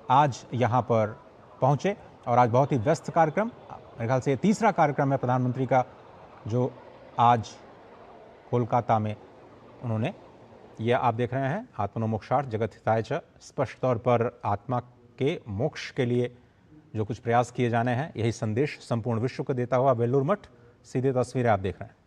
आज यहाँ पर पहुँचे और आज बहुत ही व्यस्त कार्यक्रम, मेरे ख्याल से ये तीसरा कार्यक्रम है प्रधानमंत्री का जो आज कोलकाता में उन्होंने, ये आप देख रहे हैं आत्मनो मोक्षार्थ जगत हिताय च, स्पष्ट तौर पर आत्मा के मोक्ष के लिए जो कुछ प्रयास किए जाने हैं यही संदेश संपूर्ण विश्व को देता हुआ वेल्लूर मठ, सीधे तस्वीरें आप देख रहे हैं।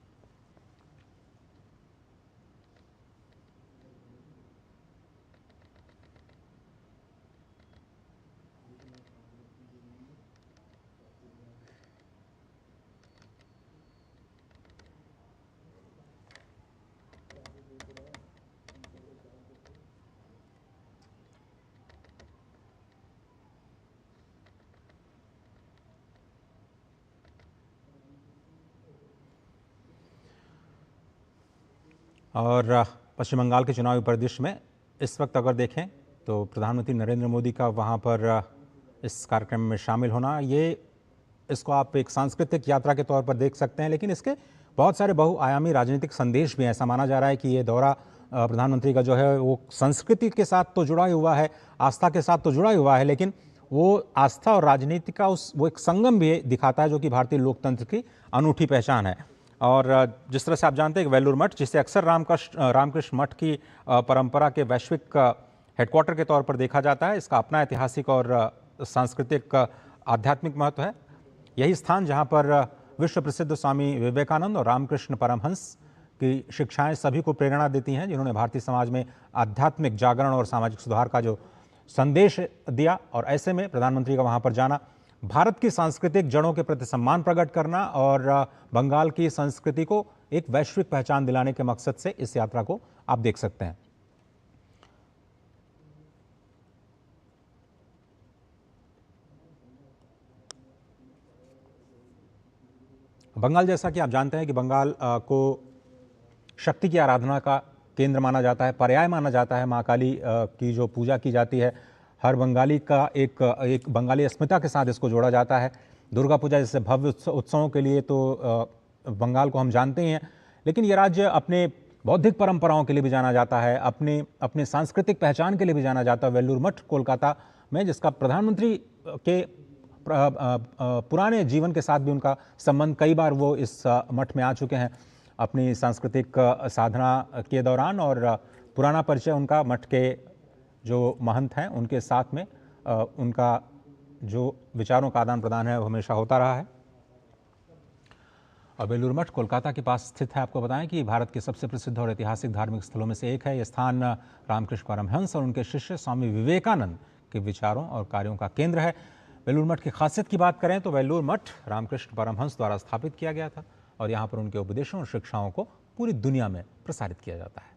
और पश्चिम बंगाल के चुनावी परिदृश्य में इस वक्त अगर देखें तो प्रधानमंत्री नरेंद्र मोदी का वहाँ पर इस कार्यक्रम में शामिल होना, ये इसको आप एक सांस्कृतिक यात्रा के तौर पर देख सकते हैं, लेकिन इसके बहुत सारे बहुआयामी राजनीतिक संदेश भी हैं। ऐसा माना जा रहा है कि ये दौरा प्रधानमंत्री का जो है वो संस्कृति के साथ तो जुड़ा ही हुआ है, आस्था के साथ तो जुड़ा ही हुआ है, लेकिन वो आस्था और राजनीति का वो एक संगम भी दिखाता है जो कि भारतीय लोकतंत्र की अनूठी पहचान है। और जिस तरह से आप जानते हैं कि वेल्लूर मठ, जिसे अक्सर रामकृष्ण मठ की परंपरा के वैश्विक हेडक्वार्टर के तौर पर देखा जाता है, इसका अपना ऐतिहासिक और सांस्कृतिक आध्यात्मिक महत्व है। यही स्थान जहां पर विश्व प्रसिद्ध स्वामी विवेकानंद और रामकृष्ण परमहंस की शिक्षाएं सभी को प्रेरणा देती हैं, जिन्होंने भारतीय समाज में आध्यात्मिक जागरण और सामाजिक सुधार का जो संदेश दिया। और ऐसे में प्रधानमंत्री का वहां पर जाना भारत की सांस्कृतिक जड़ों के प्रति सम्मान प्रकट करना और बंगाल की संस्कृति को एक वैश्विक पहचान दिलाने के मकसद से इस यात्रा को आप देख सकते हैं। बंगाल, जैसा कि आप जानते हैं कि बंगाल को शक्ति की आराधना का केंद्र माना जाता है, पर्याय माना जाता है। माँ काली की जो पूजा की जाती है, हर बंगाली का एक बंगाली अस्मिता के साथ इसको जोड़ा जाता है। दुर्गा पूजा जैसे भव्य उत्सवों के लिए तो बंगाल को हम जानते ही हैं, लेकिन ये राज्य अपने बौद्धिक परंपराओं के लिए भी जाना जाता है, अपने सांस्कृतिक पहचान के लिए भी जाना जाता है। वेल्लूर मठ कोलकाता में, जिसका प्रधानमंत्री के पुराने जीवन के साथ भी उनका संबंध, कई बार वो इस मठ में आ चुके हैं अपनी सांस्कृतिक साधना के दौरान, और पुराना परिचय उनका मठ के जो महंत हैं उनके साथ में उनका जो विचारों का आदान प्रदान है वो हमेशा होता रहा है। और वेल्लूर मठ कोलकाता के पास स्थित है। आपको बताएं कि भारत के सबसे प्रसिद्ध और ऐतिहासिक धार्मिक स्थलों में से एक है। यह स्थान रामकृष्ण परमहंस और उनके शिष्य स्वामी विवेकानंद के विचारों और कार्यों का केंद्र है। वेल्लूर मठ की खासियत की बात करें तो वेल्लूर मठ रामकृष्ण परमहंस द्वारा स्थापित किया गया था और यहाँ पर उनके उपदेशों और शिक्षाओं को पूरी दुनिया में प्रसारित किया जाता है।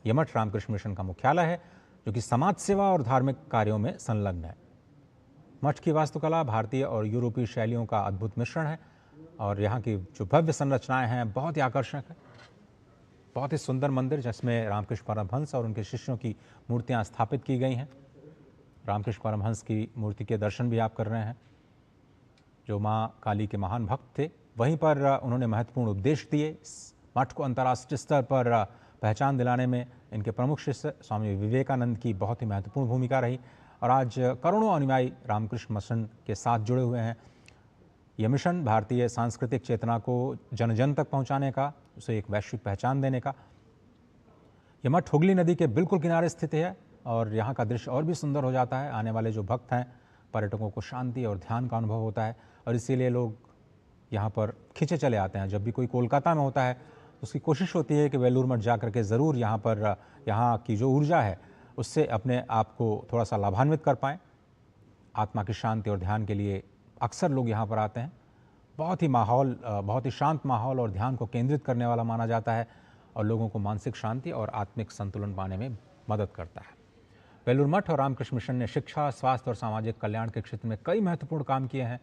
यह मठ रामकृष्ण मिशन का मुख्यालय है जो कि समाज सेवा और धार्मिक कार्यों में संलग्न है। मठ की वास्तुकला भारतीय और यूरोपीय शैलियों का अद्भुत मिश्रण है और यहाँ की जो भव्य संरचनाएं हैं बहुत ही आकर्षक है। बहुत ही सुंदर मंदिर जिसमें रामकृष्ण परमहंस और उनके शिष्यों की मूर्तियाँ स्थापित की गई हैं। रामकृष्ण परमहंस की मूर्ति के दर्शन भी आप कर रहे हैं, जो माँ काली के महान भक्त थे। वहीं पर उन्होंने महत्वपूर्ण उपदेश दिए। इस मठ को अंतर्राष्ट्रीय स्तर पर पहचान दिलाने में इनके प्रमुख शिष्य स्वामी विवेकानंद की बहुत ही महत्वपूर्ण भूमिका रही और आज करोड़ों अनुयायी रामकृष्ण मिशन के साथ जुड़े हुए हैं। यह मिशन भारतीय सांस्कृतिक चेतना को जन जन तक पहुंचाने का, उसे एक वैश्विक पहचान देने का। यह मठ हुगली नदी के बिल्कुल किनारे स्थित है और यहाँ का दृश्य और भी सुंदर हो जाता है। आने वाले जो भक्त हैं, पर्यटकों को शांति और ध्यान का अनुभव होता है और इसीलिए लोग यहाँ पर खिंचे चले आते हैं। जब भी कोई कोलकाता में होता है तो उसकी कोशिश होती है कि वेल्लूर मठ जा करके ज़रूर यहाँ पर यहाँ की जो ऊर्जा है उससे अपने आप को थोड़ा सा लाभान्वित कर पाएँ। आत्मा की शांति और ध्यान के लिए अक्सर लोग यहाँ पर आते हैं। बहुत ही शांत माहौल और ध्यान को केंद्रित करने वाला माना जाता है और लोगों को मानसिक शांति और आत्मिक संतुलन पाने में मदद करता है। वेल्लूर मठ और रामकृष्ण मिशन ने शिक्षा, स्वास्थ्य और सामाजिक कल्याण के क्षेत्र में कई महत्वपूर्ण काम किए हैं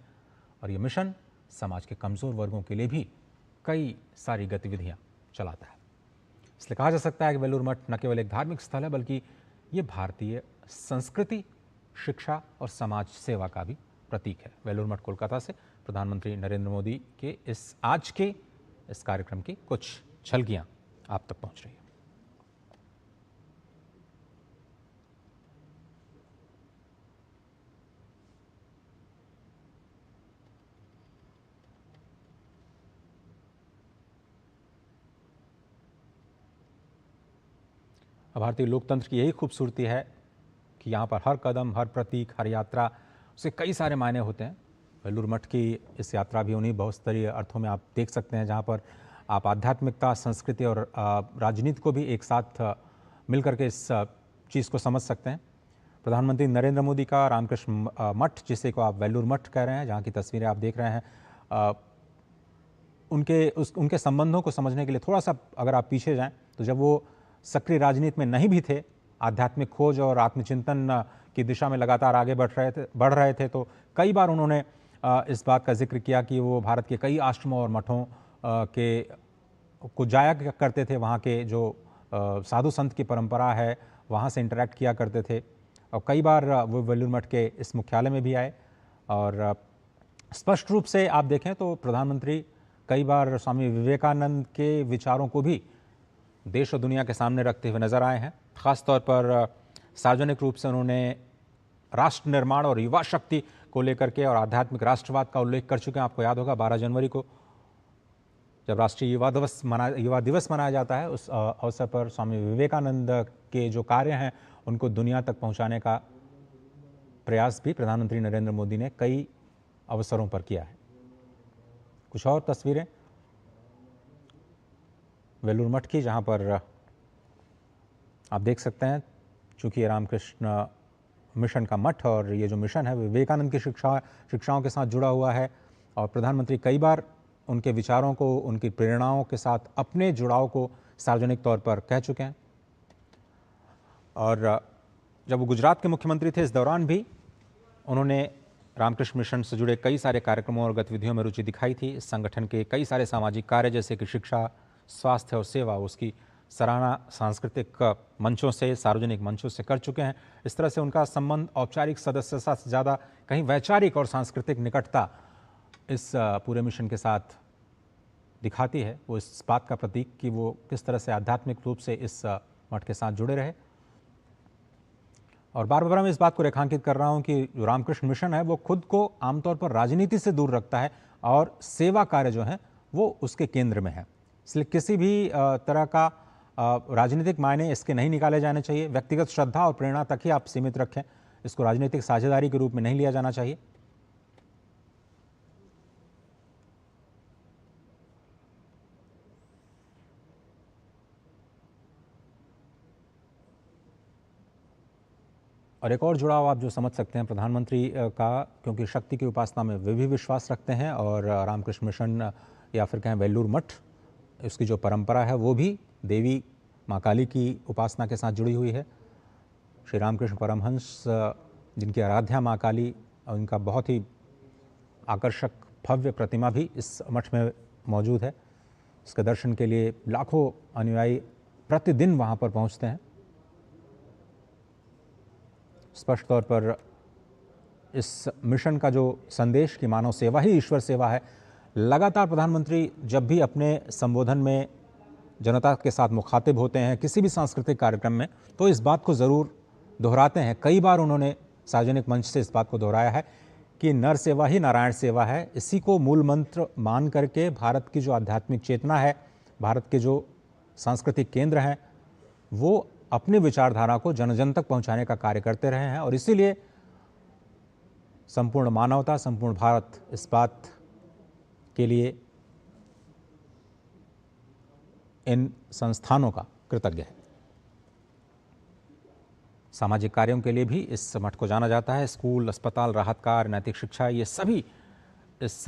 और ये मिशन समाज के कमज़ोर वर्गों के लिए भी कई सारी गतिविधियाँ चलाता है। इसलिए कहा जा सकता है कि वेल्लूर मठ न केवल एक धार्मिक स्थल है बल्कि ये भारतीय संस्कृति, शिक्षा और समाज सेवा का भी प्रतीक है। वेल्लूर मठ कोलकाता से प्रधानमंत्री नरेंद्र मोदी के आज के इस कार्यक्रम की कुछ झलकियाँ आप तक पहुँच रही है। भारतीय लोकतंत्र की यही खूबसूरती है कि यहाँ पर हर कदम, हर प्रतीक, हर यात्रा उसके कई सारे मायने होते हैं। वेलूर मठ की इस यात्रा भी उन्हीं बहुस्तरीय अर्थों में आप देख सकते हैं, जहाँ पर आप आध्यात्मिकता, संस्कृति और राजनीति को भी एक साथ मिल करके इस चीज़ को समझ सकते हैं। प्रधानमंत्री नरेंद्र मोदी का रामकृष्ण मठ, जिसे को आप वेलूर मठ कह रहे हैं, जहाँ की तस्वीरें आप देख रहे हैं, उनके संबंधों को समझने के लिए थोड़ा सा अगर आप पीछे जाएं, तो जब वो सक्रिय राजनीति में नहीं भी थे, आध्यात्मिक खोज और आत्मचिंतन की दिशा में लगातार आगे बढ़ रहे थे, तो कई बार उन्होंने इस बात का जिक्र किया कि वो भारत के कई आश्रमों और मठों के को जाया करते थे, वहाँ के जो साधु संत की परंपरा है वहाँ से इंटरेक्ट किया करते थे। और कई बार वो वेलूर मठ के इस मुख्यालय में भी आए। और स्पष्ट रूप से आप देखें तो प्रधानमंत्री कई बार स्वामी विवेकानंद के विचारों को भी देश और दुनिया के सामने रखते हुए नजर आए हैं। खासतौर पर सार्वजनिक रूप से उन्होंने राष्ट्र निर्माण और युवा शक्ति को लेकर के और आध्यात्मिक राष्ट्रवाद का उल्लेख कर चुके हैं। आपको याद होगा 12 जनवरी को जब राष्ट्रीय युवा दिवस मनाया जाता है, उस अवसर पर स्वामी विवेकानंद के जो कार्य हैं उनको दुनिया तक पहुंचाने का प्रयास भी प्रधानमंत्री नरेंद्र मोदी ने कई अवसरों पर किया है। कुछ और तस्वीरें वेलूर मठ की, जहां पर आप देख सकते हैं, चूंकि ये रामकृष्ण मिशन का मठ और ये जो मिशन है विवेकानंद की शिक्षाओं के साथ जुड़ा हुआ है। और प्रधानमंत्री कई बार उनके विचारों को, उनकी प्रेरणाओं के साथ अपने जुड़ाव को सार्वजनिक तौर पर कह चुके हैं। और जब वो गुजरात के मुख्यमंत्री थे, इस दौरान भी उन्होंने रामकृष्ण मिशन से जुड़े कई सारे कार्यक्रमों और गतिविधियों में रुचि दिखाई थी। इस संगठन के कई सारे सामाजिक कार्य जैसे कि शिक्षा, स्वास्थ्य और सेवा, उसकी सराहना सांस्कृतिक मंचों से, सार्वजनिक मंचों से कर चुके हैं। इस तरह से उनका संबंध औपचारिक सदस्यता से ज़्यादा कहीं वैचारिक और सांस्कृतिक निकटता इस पूरे मिशन के साथ दिखाती है। वो इस बात का प्रतीक कि वो किस तरह से आध्यात्मिक रूप से इस मठ के साथ जुड़े रहे। और बार बार मैं इस बात को रेखांकित कर रहा हूं कि जो रामकृष्ण मिशन है वो खुद को आमतौर पर राजनीति से दूर रखता है और सेवा कार्य जो है वो उसके केंद्र में है। इसलिए किसी भी तरह का राजनीतिक मायने इसके नहीं निकाले जाने चाहिए। व्यक्तिगत श्रद्धा और प्रेरणा तक ही आप सीमित रखें, इसको राजनीतिक साझेदारी के रूप में नहीं लिया जाना चाहिए। और एक और जुड़ाव आप जो समझ सकते हैं प्रधानमंत्री का, क्योंकि शक्ति की उपासना में वे भी विश्वास रखते हैं और रामकृष्ण मिशन या फिर कहें वेलूर मठ, उसकी जो परंपरा है वो भी देवी माँ काली की उपासना के साथ जुड़ी हुई है। श्री रामकृष्ण परमहंस, जिनकी आराध्या माँ काली, और उनका बहुत ही आकर्षक भव्य प्रतिमा भी इस मठ में मौजूद है। इसके दर्शन के लिए लाखों अनुयायी प्रतिदिन वहाँ पर पहुँचते हैं। स्पष्ट तौर पर इस मिशन का जो संदेश कि मानव सेवा ही ईश्वर सेवा है, लगातार प्रधानमंत्री जब भी अपने संबोधन में जनता के साथ मुखातिब होते हैं किसी भी सांस्कृतिक कार्यक्रम में, तो इस बात को ज़रूर दोहराते हैं। कई बार उन्होंने सार्वजनिक मंच से इस बात को दोहराया है कि नर सेवा ही नारायण सेवा है। इसी को मूल मंत्र मान करके भारत की जो आध्यात्मिक चेतना है, भारत के जो सांस्कृतिक केंद्र हैं, वो अपनी विचारधारा को जन जन तक पहुंचाने का कार्य करते रहे हैं। और इसीलिए संपूर्ण मानवता, संपूर्ण भारत इस बात के लिए इन संस्थानों का कृतज्ञ है। सामाजिक कार्यों के लिए भी इस मठ को जाना जाता है। स्कूल, अस्पताल, राहत कार्य, नैतिक शिक्षा, ये सभी इस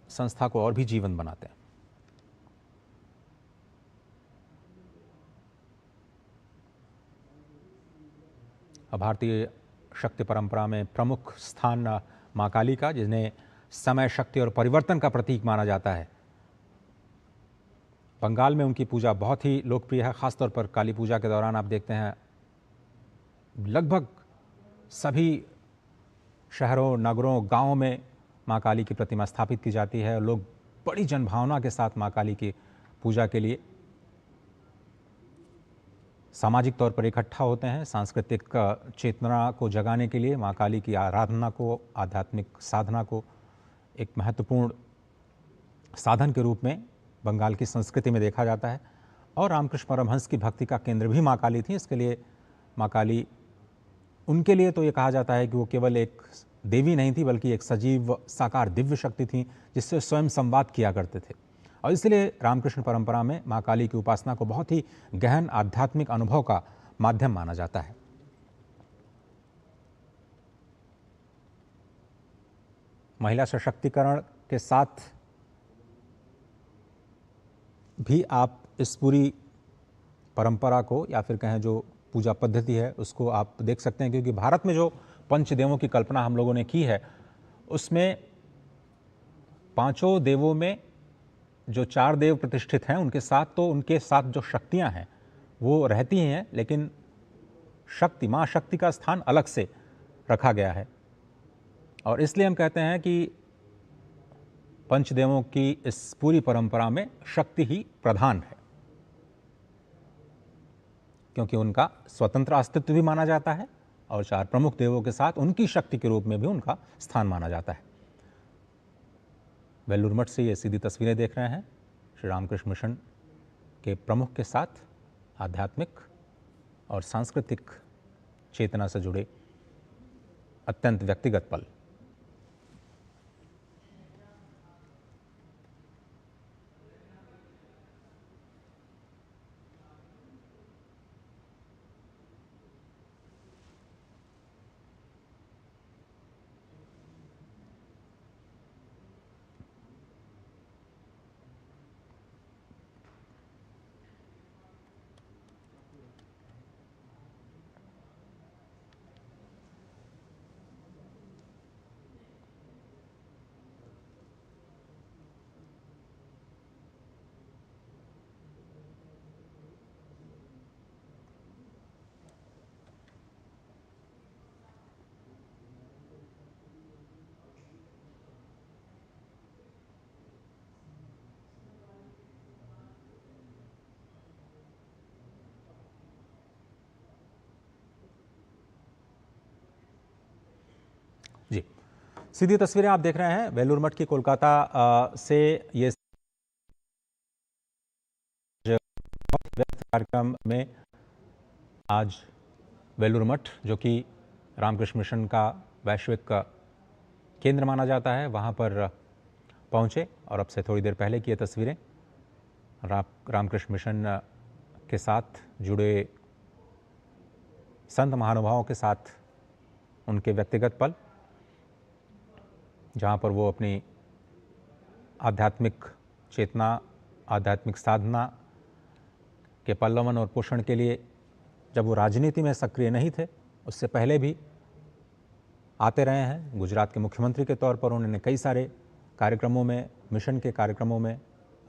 संस्था को और भी जीवन बनाते हैं। भारतीय शक्ति परंपरा में प्रमुख स्थान माँ काली का, जिन्हें समय, शक्ति और परिवर्तन का प्रतीक माना जाता है। बंगाल में उनकी पूजा बहुत ही लोकप्रिय है। खासतौर पर काली पूजा के दौरान आप देखते हैं लगभग सभी शहरों, नगरों, गांवों में माँ काली की प्रतिमा स्थापित की जाती है। लोग बड़ी जनभावना के साथ माँ काली की पूजा के लिए सामाजिक तौर पर इकट्ठा होते हैं। सांस्कृतिक चेतना को जगाने के लिए माँ काली की आराधना को, आध्यात्मिक साधना को एक महत्वपूर्ण साधन के रूप में बंगाल की संस्कृति में देखा जाता है। और रामकृष्ण परमहंस की भक्ति का केंद्र भी माँ काली थी। इसके लिए माँ काली, उनके लिए तो ये कहा जाता है कि वो केवल एक देवी नहीं थी, बल्कि एक सजीव साकार दिव्य शक्ति थी जिससे स्वयं संवाद किया करते थे। और इसलिए रामकृष्ण परंपरा में माँ काली की उपासना को बहुत ही गहन आध्यात्मिक अनुभव का माध्यम माना जाता है। महिला सशक्तिकरण के साथ भी आप इस पूरी परंपरा को, या फिर कहें जो पूजा पद्धति है, उसको आप देख सकते हैं, क्योंकि भारत में जो पंचदेवों की कल्पना हम लोगों ने की है, उसमें पांचों देवों में जो 4 देव प्रतिष्ठित हैं, उनके साथ जो शक्तियां हैं वो रहती हैं, लेकिन शक्ति, माँ शक्ति का स्थान अलग से रखा गया है। और इसलिए हम कहते हैं कि पंचदेवों की इस पूरी परंपरा में शक्ति ही प्रधान है, क्योंकि उनका स्वतंत्र अस्तित्व भी माना जाता है और 4 प्रमुख देवों के साथ उनकी शक्ति के रूप में भी उनका स्थान माना जाता है। वेल्लूर मठ से ये सीधी तस्वीरें देख रहे हैं श्री रामकृष्ण मिशन के प्रमुख के साथ आध्यात्मिक और सांस्कृतिक चेतना से जुड़े अत्यंत व्यक्तिगत पल। जी, सीधी तस्वीरें आप देख रहे हैं वेल्लूर मठ की कोलकाता से। ये बहुत व्यस्त कार्यक्रम में आज वेल्लूर मठ, जो कि रामकृष्ण मिशन का वैश्विक केंद्र माना जाता है, वहाँ पर पहुँचे। और अब से थोड़ी देर पहले की ये तस्वीरें रामकृष्ण मिशन के साथ जुड़े संत महानुभावों के साथ उनके व्यक्तिगत पल, जहाँ पर वो अपनी आध्यात्मिक चेतना, आध्यात्मिक साधना के पल्लवन और पोषण के लिए, जब वो राजनीति में सक्रिय नहीं थे, उससे पहले भी आते रहे हैं। गुजरात के मुख्यमंत्री के तौर पर उन्होंने कई सारे कार्यक्रमों में, मिशन के कार्यक्रमों में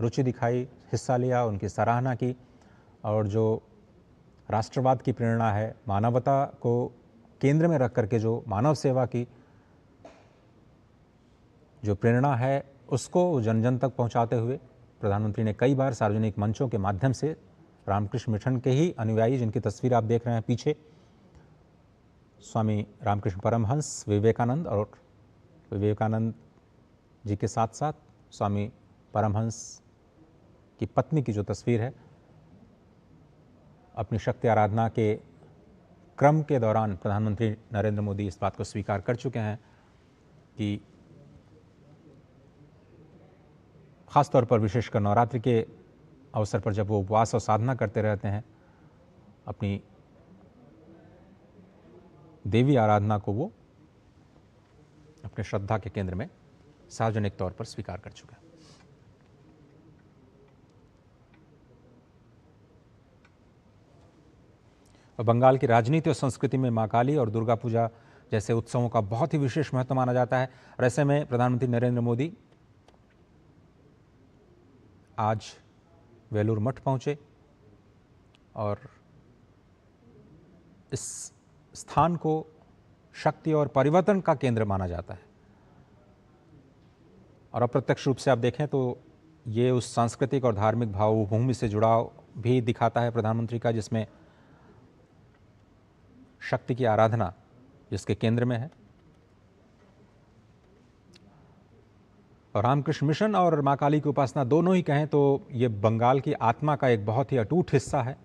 रुचि दिखाई, हिस्सा लिया, उनकी सराहना की। और जो राष्ट्रवाद की प्रेरणा है, मानवता को केंद्र में रख करके जो मानव सेवा की जो प्रेरणा है, उसको जन जन तक पहुंचाते हुए प्रधानमंत्री ने कई बार सार्वजनिक मंचों के माध्यम से रामकृष्ण मिशन के ही अनुयायी, जिनकी तस्वीर आप देख रहे हैं पीछे, स्वामी रामकृष्ण परमहंस, विवेकानंद, और विवेकानंद जी के साथ साथ स्वामी परमहंस की पत्नी की जो तस्वीर है, अपनी शक्ति आराधना के क्रम के दौरान प्रधानमंत्री नरेंद्र मोदी इस बात को स्वीकार कर चुके हैं कि खासतौर पर विशेषकर नवरात्रि के अवसर पर जब वो उपवास और साधना करते रहते हैं, अपनी देवी आराधना को वो अपने श्रद्धा के केंद्र में सार्वजनिक तौर पर स्वीकार कर चुके हैं। और बंगाल की राजनीति और संस्कृति में मां काली और दुर्गा पूजा जैसे उत्सवों का बहुत ही विशेष महत्व माना जाता है। और ऐसे में प्रधानमंत्री नरेंद्र मोदी आज वेलूर मठ पहुंचे और इस स्थान को शक्ति और परिवर्तन का केंद्र माना जाता है। और अप्रत्यक्ष रूप से आप देखें तो ये उस सांस्कृतिक और धार्मिक भावभूमि से जुड़ाव भी दिखाता है प्रधानमंत्री का, जिसमें शक्ति की आराधना जिसके केंद्र में है। और रामकृष्ण मिशन और माँ काली की उपासना दोनों ही कहें तो ये बंगाल की आत्मा का एक बहुत ही अटूट हिस्सा है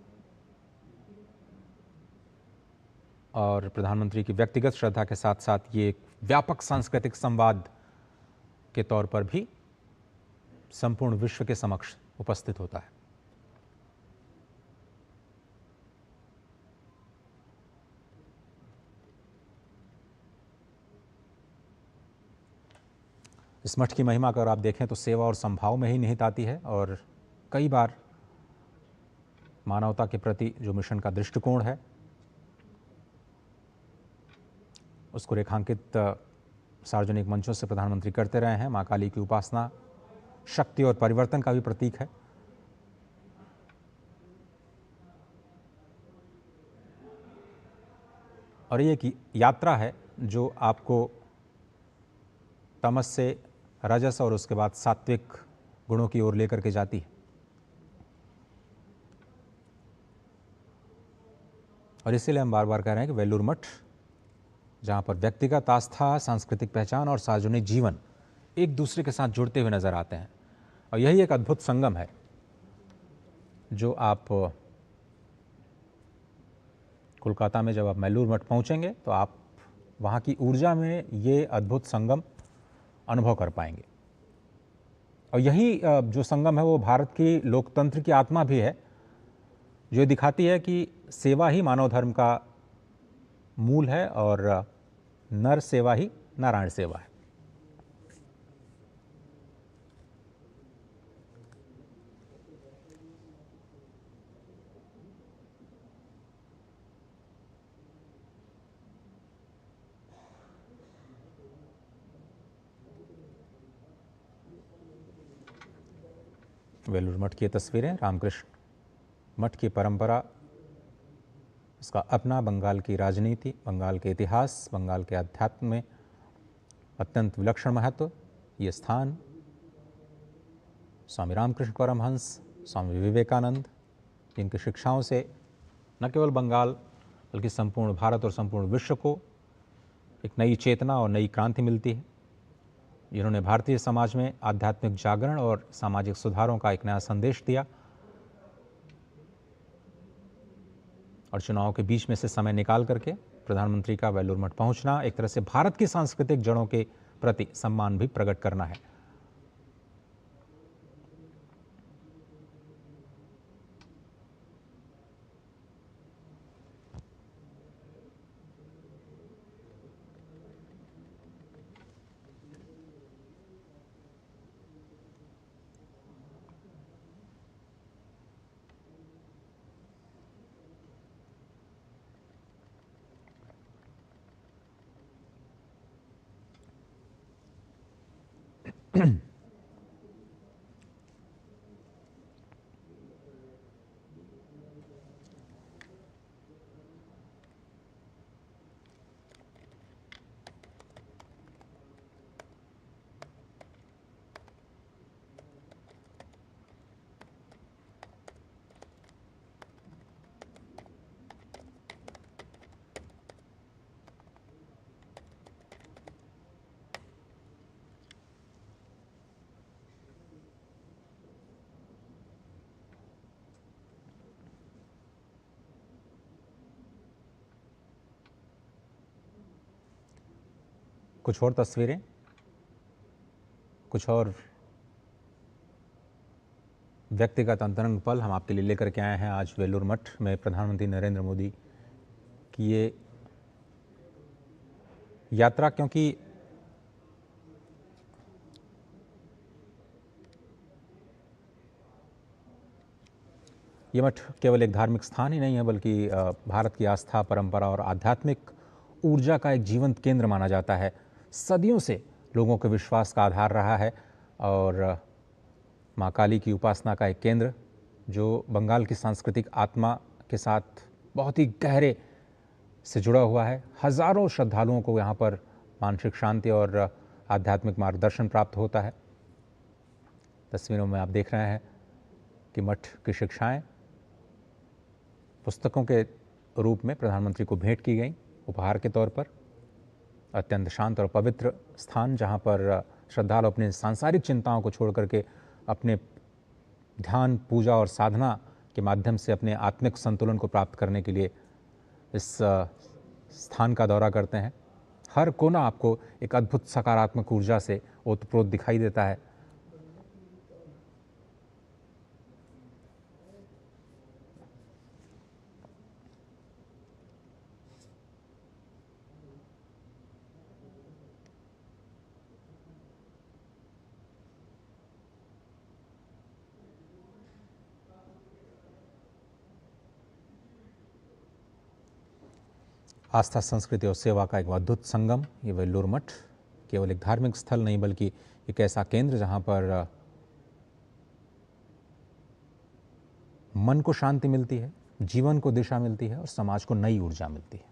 और प्रधानमंत्री की व्यक्तिगत श्रद्धा के साथ साथ ये एक व्यापक सांस्कृतिक संवाद के तौर पर भी संपूर्ण विश्व के समक्ष उपस्थित होता है। इस मठ की महिमा अगर आप देखें तो सेवा और संभाव में ही निहित आती है और कई बार मानवता के प्रति जो मिशन का दृष्टिकोण है उसको रेखांकित सार्वजनिक मंचों से प्रधानमंत्री करते रहे हैं। माँ काली की उपासना शक्ति और परिवर्तन का भी प्रतीक है। और ये एक यात्रा है जो आपको तमस से रजस और उसके बाद सात्विक गुणों की ओर लेकर के जाती है। और इसीलिए हम बार बार कह रहे हैं कि वेलूर मठ, जहाँ पर व्यक्तिगत आस्था, सांस्कृतिक पहचान और सार्वजनिक जीवन एक दूसरे के साथ जुड़ते हुए नजर आते हैं और यही एक अद्भुत संगम है जो आप कोलकाता में जब आप वेलूर मठ पहुँचेंगे तो आप वहाँ की ऊर्जा में ये अद्भुत संगम अनुभव कर पाएंगे। और यही जो संगम है वो भारत की लोकतंत्र की आत्मा भी है, जो दिखाती है कि सेवा ही मानव धर्म का मूल है और नर सेवा ही नारायण सेवा है। वेलूर मठ की तस्वीरें, रामकृष्ण मठ की परंपरा, इसका अपना बंगाल की राजनीति, बंगाल के इतिहास, बंगाल के अध्यात्म में अत्यंत विलक्षण महत्व। ये स्थान स्वामी रामकृष्ण परमहंस, स्वामी विवेकानंद, जिनकी शिक्षाओं से न केवल बंगाल बल्कि संपूर्ण भारत और संपूर्ण विश्व को एक नई चेतना और नई क्रांति मिलती है, जिन्होंने भारतीय समाज में आध्यात्मिक जागरण और सामाजिक सुधारों का एक नया संदेश दिया। और चुनाव के बीच में से समय निकाल करके प्रधानमंत्री का वेलूर मठ पहुंचना एक तरह से भारत की सांस्कृतिक जड़ों के प्रति सम्मान भी प्रकट करना है। कुछ और तस्वीरें, कुछ और व्यक्तिगत अंतरंग पल हम आपके लिए लेकर के आए हैं आज वेलूर मठ में प्रधानमंत्री नरेंद्र मोदी की ये यात्रा, क्योंकि ये मठ केवल एक धार्मिक स्थान ही नहीं है बल्कि भारत की आस्था, परंपरा और आध्यात्मिक ऊर्जा का एक जीवंत केंद्र माना जाता है। सदियों से लोगों के विश्वास का आधार रहा है और माँ काली की उपासना का एक केंद्र जो बंगाल की सांस्कृतिक आत्मा के साथ बहुत ही गहरे से जुड़ा हुआ है। हजारों श्रद्धालुओं को यहाँ पर मानसिक शांति और आध्यात्मिक मार्गदर्शन प्राप्त होता है। तस्वीरों में आप देख रहे हैं कि मठ की शिक्षाएं पुस्तकों के रूप में प्रधानमंत्री को भेंट की गई उपहार के तौर पर। अत्यंत शांत और पवित्र स्थान जहाँ पर श्रद्धालु अपने सांसारिक चिंताओं को छोड़ करके अपने ध्यान, पूजा और साधना के माध्यम से अपने आत्मिक संतुलन को प्राप्त करने के लिए इस स्थान का दौरा करते हैं। हर कोना आपको एक अद्भुत सकारात्मक ऊर्जा से ओतप्रोत दिखाई देता है। आस्था, संस्कृति और सेवा का एक अद्भुत संगम ये वेल्लूर मठ केवल एक धार्मिक स्थल नहीं बल्कि एक ऐसा केंद्र जहाँ पर मन को शांति मिलती है, जीवन को दिशा मिलती है और समाज को नई ऊर्जा मिलती है।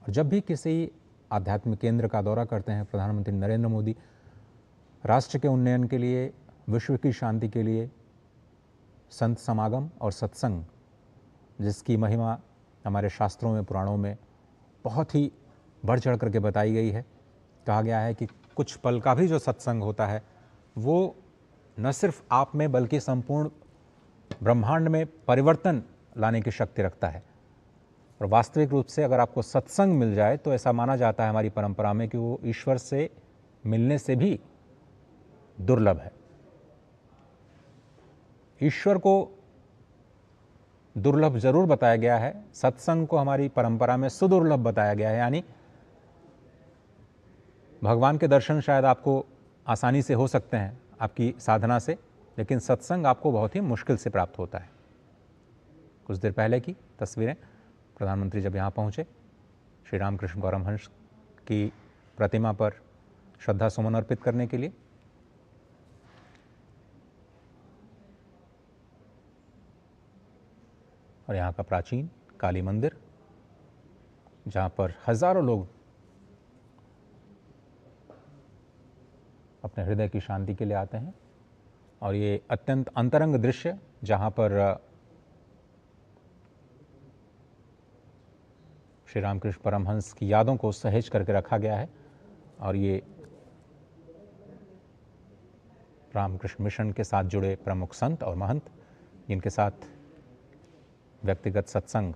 और जब भी किसी आध्यात्मिक केंद्र का दौरा करते हैं प्रधानमंत्री नरेंद्र मोदी, राष्ट्र के उन्नयन के लिए, विश्व की शांति के लिए संत समागम और सत्संग, जिसकी महिमा हमारे शास्त्रों में, पुराणों में बहुत ही बढ़ चढ़ करके बताई गई है। कहा गया है कि कुछ पल का भी जो सत्संग होता है वो न सिर्फ आप में बल्कि संपूर्ण ब्रह्मांड में परिवर्तन लाने की शक्ति रखता है। और वास्तविक रूप से अगर आपको सत्संग मिल जाए तो ऐसा माना जाता है हमारी परंपरा में कि वो ईश्वर से मिलने से भी दुर्लभ है। ईश्वर को दुर्लभ जरूर बताया गया है, सत्संग को हमारी परंपरा में सुदुर्लभ बताया गया है। यानी भगवान के दर्शन शायद आपको आसानी से हो सकते हैं आपकी साधना से, लेकिन सत्संग आपको बहुत ही मुश्किल से प्राप्त होता है। कुछ देर पहले की तस्वीरें, प्रधानमंत्री जब यहाँ पहुँचे, श्री रामकृष्ण परमहंस की प्रतिमा पर श्रद्धा सुमन अर्पित करने के लिए, और यहाँ का प्राचीन काली मंदिर जहाँ पर हजारों लोग अपने हृदय की शांति के लिए आते हैं। और ये अत्यंत अंतरंग दृश्य जहाँ पर श्री रामकृष्ण परमहंस की यादों को सहेज करके रखा गया है। और ये रामकृष्ण मिशन के साथ जुड़े प्रमुख संत और महंत, जिनके साथ व्यक्तिगत सत्संग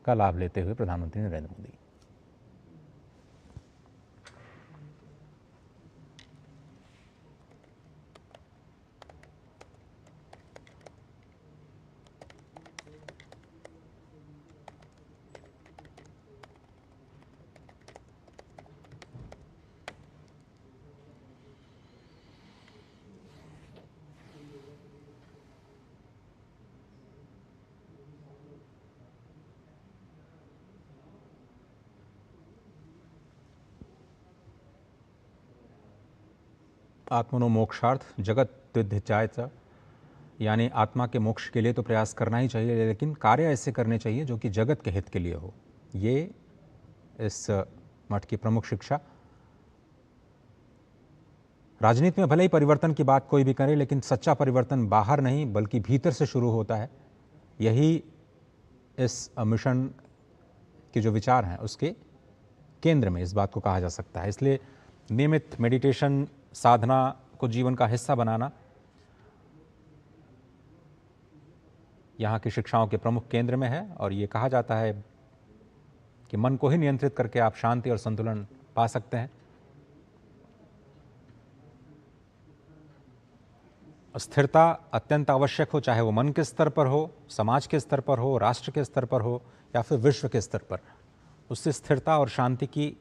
का लाभ लेते हुए प्रधानमंत्री नरेंद्र मोदी। आत्मनो मोक्षार्थ जगत विद्धिचायच, यानी आत्मा के मोक्ष के लिए तो प्रयास करना ही चाहिए, लेकिन कार्य ऐसे करने चाहिए जो कि जगत के हित के लिए हो। ये इस मठ की प्रमुख शिक्षा। राजनीति में भले ही परिवर्तन की बात कोई भी करे, लेकिन सच्चा परिवर्तन बाहर नहीं बल्कि भीतर से शुरू होता है। यही इस मिशन के जो विचार हैं उसके केंद्र में इस बात को कहा जा सकता है। इसलिए नियमित मेडिटेशन, साधना को जीवन का हिस्सा बनाना यहाँ की शिक्षाओं के प्रमुख केंद्र में है। और ये कहा जाता है कि मन को ही नियंत्रित करके आप शांति और संतुलन पा सकते हैं। स्थिरता अत्यंत आवश्यक हो, चाहे वो मन के स्तर पर हो, समाज के स्तर पर हो, राष्ट्र के स्तर पर हो या फिर विश्व के स्तर पर। उससे स्थिरता और शांति की